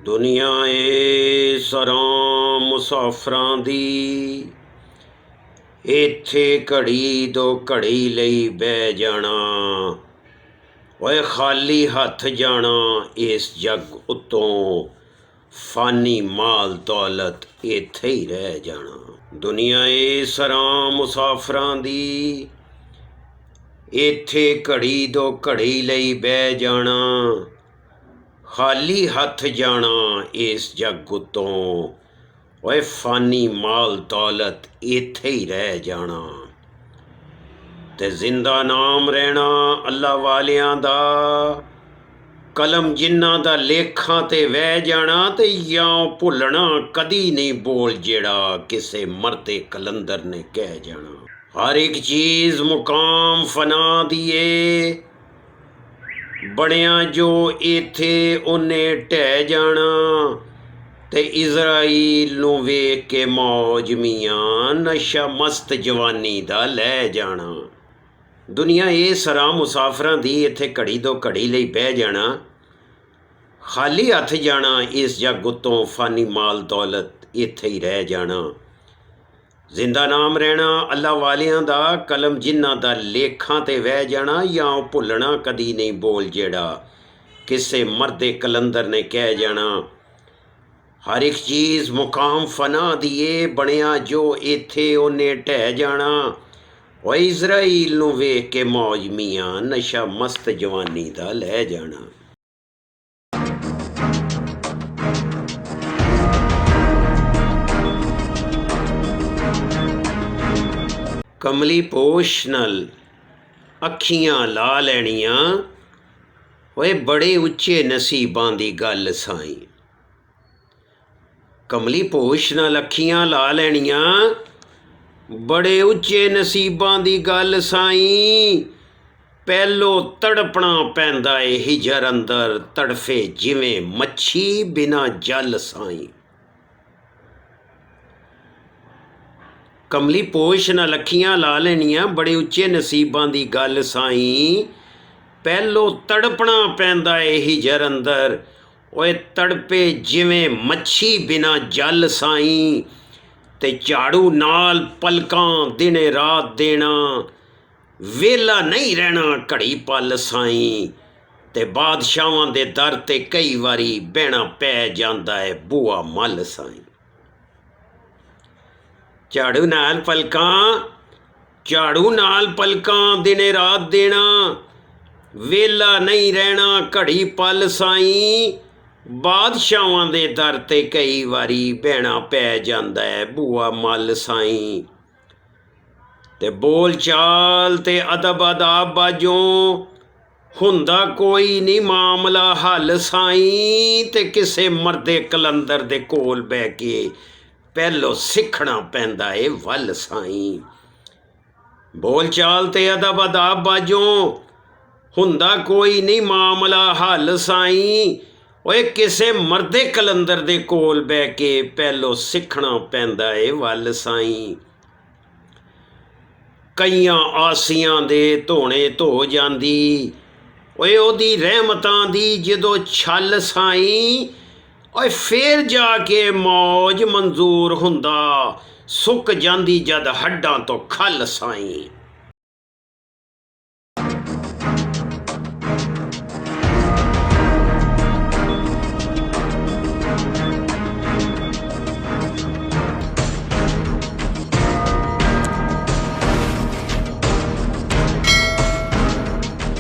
ਦੁਨੀਆ ਏ ਸਰਾਂ ਮੁਸਾਫਰਾਂ ਦੀ, ਇੱਥੇ ਘੜੀ ਦੋ ਘੜੀ ਲਈ ਬਹਿ ਜਾਣਾ। ਓਏ ਖਾਲੀ ਹੱਥ ਜਾਣਾ ਇਸ ਜੱਗ ਉੱਤੋਂ, ਫਾਨੀ ਮਾਲ ਦੌਲਤ ਇੱਥੇ ਹੀ ਰਹਿ ਜਾਣਾ। ਦੁਨੀਆ ਏ ਸਰਾਂ ਮੁਸਾਫਰਾਂ ਦੀ, ਇੱਥੇ ਘੜੀ ਦੋ ਘੜੀ ਲਈ ਬਹਿ ਜਾਣਾ। ਖਾਲੀ ਹੱਥ ਜਾਣਾ ਇਸ ਜੱਗ ਉੱਤੋਂ, ਓਏ ਫਾਨੀ ਮਾਲ ਦੌਲਤ ਇੱਥੇ ਹੀ ਰਹਿ ਜਾਣਾ। ਤੇ ਜ਼ਿੰਦਾ ਨਾਮ ਰਹਿਣਾ ਅੱਲਾ ਵਾਲਿਆਂ ਦਾ, ਕਲਮ ਜਿਨ੍ਹਾਂ ਦਾ ਲੇਖਾਂ ਤੇ ਵਹਿ ਜਾਣਾ। ਤੇ ਜਾਂ ਭੁੱਲਣਾ ਕਦੀ ਨਹੀਂ ਬੋਲ ਜਿਹੜਾ ਕਿਸੇ ਮਰਦੇ ਕਲੰਦਰ ਨੇ ਕਹਿ ਜਾਣਾ। ਹਰ ਇੱਕ ਚੀਜ਼ ਮੁਕਾਮ ਫਨਾ ਦੀ ਏ, ਬਣਿਆ ਜੋ ਇੱਥੇ ਉਹਨੇ ਢਹਿ ਜਾਣਾ। ਤੇ ਇਜ਼ਰਾਈਲ ਨੂੰ ਵੇਖ ਕੇ ਮੌਜ ਮੀਆਂ, ਨਸ਼ਾ ਮਸਤ ਜਵਾਨੀ ਦਾ ਲੈ ਜਾਣਾ। ਦੁਨੀਆ ਇਹ ਸਰਾਂ ਮੁਸਾਫਰਾਂ ਦੀ, ਇੱਥੇ ਘੜੀ ਦੋ ਘੜੀ ਲਈ ਬਹਿ ਜਾਣਾ। ਖਾਲੀ ਹੱਥ ਜਾਣਾ ਇਸ ਜੱਗ ਉੱਤੋਂ, ਫਾਨੀ ਮਾਲ ਦੌਲਤ ਇੱਥੇ ਹੀ ਰਹਿ ਜਾਣਾ। ਜ਼ਿੰਦਾ ਨਾਮ ਰਹਿਣਾ ਅੱਲਾ ਵਾਲਿਆਂ ਦਾ, ਕਲਮ ਜਿਨ੍ਹਾਂ ਦਾ ਲੇਖਾਂ ਤੇ ਵਹਿ ਜਾਣਾ। ਜਾਂ ਭੁੱਲਣਾ ਕਦੀ ਨਹੀਂ ਬੋਲ ਜਿਹੜਾ ਕਿਸੇ ਮਰਦੇ ਕਲੰਦਰ ਨੇ ਕਹਿ ਜਾਣਾ। ਹਰ ਇੱਕ ਚੀਜ਼ ਮੁਕਾਮ ਫਨਾ ਦੀ ਏ, ਬਣਿਆ ਜੋ ਇੱਥੇ ਉਹਨੇ ਢਹਿ ਜਾਣਾ। ਓਏ ਇਜ਼ਰਾਈਲ ਨੂੰ ਵੇਖ ਕੇ ਮੌਜ ਮੀਆਂ, ਨਸ਼ਾ ਮਸਤ ਜਵਾਨੀ ਦਾ ਲੈ ਜਾਣਾ। ਕਮਲੀ ਪੋਸ਼ ਨਾਲ ਅੱਖੀਆਂ ਲਾ ਲੈਣੀਆਂ, ਓਏ ਬੜੇ ਉੱਚੇ ਨਸੀਬਾਂ ਦੀ ਗੱਲ ਸਾਈਂ। ਕਮਲੀ ਪੋਸ਼ ਨਾਲ ਅੱਖੀਆਂ ਲਾ ਲੈਣੀਆਂ, ਬੜੇ ਉੱਚੇ ਨਸੀਬਾਂ ਦੀ ਗੱਲ ਸਾਈਂ। ਪਹਿਲੋਂ ਤੜਪਣਾ ਪੈਂਦਾ ਏ ਹਿਜਰ ਅੰਦਰ, ਤੜਫੇ ਜਿਵੇਂ ਮੱਛੀ ਬਿਨਾਂ ਜਲ ਸਾਈਂ। ਕਮਲੀ ਪੋਸ਼ ਨਾਲ ਅੱਖੀਆਂ ਲਾ ਲੈਣੀਆਂ, ਬੜੇ ਉੱਚੇ ਨਸੀਬਾਂ ਦੀ ਗੱਲ ਸਾਈਂ। ਪਹਿਲੋਂ ਤੜਪਣਾ ਪੈਂਦਾ ਏ ਹਿਜਰ ਅੰਦਰ, ਓਏ ਤੜਪੇ ਜਿਵੇਂ ਮੱਛੀ ਬਿਨਾਂ ਜਲ ਸਾਈਂ। ਤੇ ਝਾੜੂ ਨਾਲ ਪਲਕਾਂ ਦਿਨੇ ਰਾਤ ਦੇਣਾ, ਵਿਹਲਾ ਨਹੀਂ ਰਹਿਣਾ ਘੜੀ ਪਲ ਸਾਈਂ। ਤੇ ਬਾਦਸ਼ਾਹਾਂ ਦੇ ਦਰ ਤੇ ਕਈ ਵਾਰੀ ਬਹਿਣਾ ਪੈ ਜਾਂਦਾ ਏ ਬੂਆ ਮੱਲ ਸਾਈਂ। ਝਾੜੂ ਨਾਲ ਪਲਕਾਂ ਦਿਨੇ ਰਾਤ ਦੇਣਾ, ਵਿਹਲਾ ਨਹੀਂ ਰਹਿਣਾ ਘੜੀ ਪਲ ਸਾਈਂ। ਬਾਦਸ਼ਾਹਾਂ ਦੇ ਦਰ ਤੇ ਕਈ ਵਾਰੀ ਬਹਿਣਾ ਪੈ ਜਾਂਦਾ ਹੈ ਬੂਆ ਮੱਲ ਸਾਈਂ। ਤੇ ਬੋਲ ਚਾਲ ਤੇ ਅਦਬ ਅਦਾਬ ਬਾਝੋਂ, ਹੁੰਦਾ ਕੋਈ ਨਹੀਂ ਮਾਮਲਾ ਹੱਲ ਸਾਈਂ। ਤੇ ਕਿਸੇ ਮਰਦੇ ਕਲੰਦਰ ਦੇ ਕੋਲ ਬਹਿ ਕੇ ਪਹਿਲੋਂ ਸਿੱਖਣਾ ਪੈਂਦਾ ਏ ਵੱਲ ਸਾਈਂ। ਬੋਲ ਚਾਲ ਤੇ ਅਦਬ ਅਦਾਬ ਬਾਝੋਂ, ਹੁੰਦਾ ਕੋਈ ਨਹੀਂ ਮਾਮਲਾ ਹੱਲ ਸਾਈਂ। ਓਏ ਕਿਸੇ ਮਰਦੇ ਕਲੰਦਰ ਦੇ ਕੋਲ ਬਹਿ ਕੇ ਪਹਿਲੋਂ ਸਿੱਖਣਾ ਪੈਂਦਾ ਏ ਵੱਲ ਸਾਈਂ। ਕਈਆਂ ਆਸੀਆਂ ਦੇ ਧੋਣੇ ਧੋ ਜਾਂਦੀ, ਓਏ ਉਹਦੀ ਰਹਿਮਤਾਂ ਦੀ ਜਦੋਂ ਛਲ ਸਾਈਂ। ਓਏ ਫੇਰ ਜਾ ਕੇ ਮੌਜ ਮਨਜ਼ੂਰ ਹੁੰਦਾ, ਸੁੱਕ ਜਾਂਦੀ ਜਦ ਹੱਡਾਂ ਤੋਂ ਖੱਲ ਸਾਈਂ।